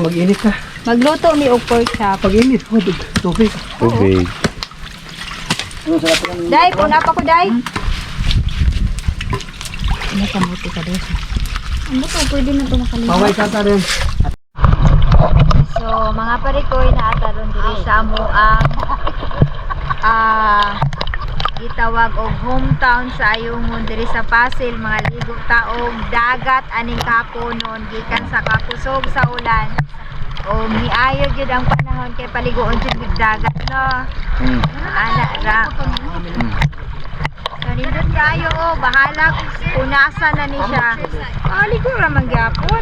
mag-init ka. Magluto mi og pork chop. Pag-init, tubig. Tubig. Day, puna pa ko, day. Ano kamuti ka doon? Ano to? Pwede na ito makalimutan. Paway ka ta rin. So, mga parikoy na ataron diri sa amo ang gitawag og hometown sa Ayungon diri sa Pasil, mga ligog taog dagat aning kaponon gikan sa kakusog sa ulan. O miayo gyud ang panahon kay paliguon jud dagat no. Ana ra. Nindot kayo bahala kung punasan na ni siya. Ligo ra man gyapon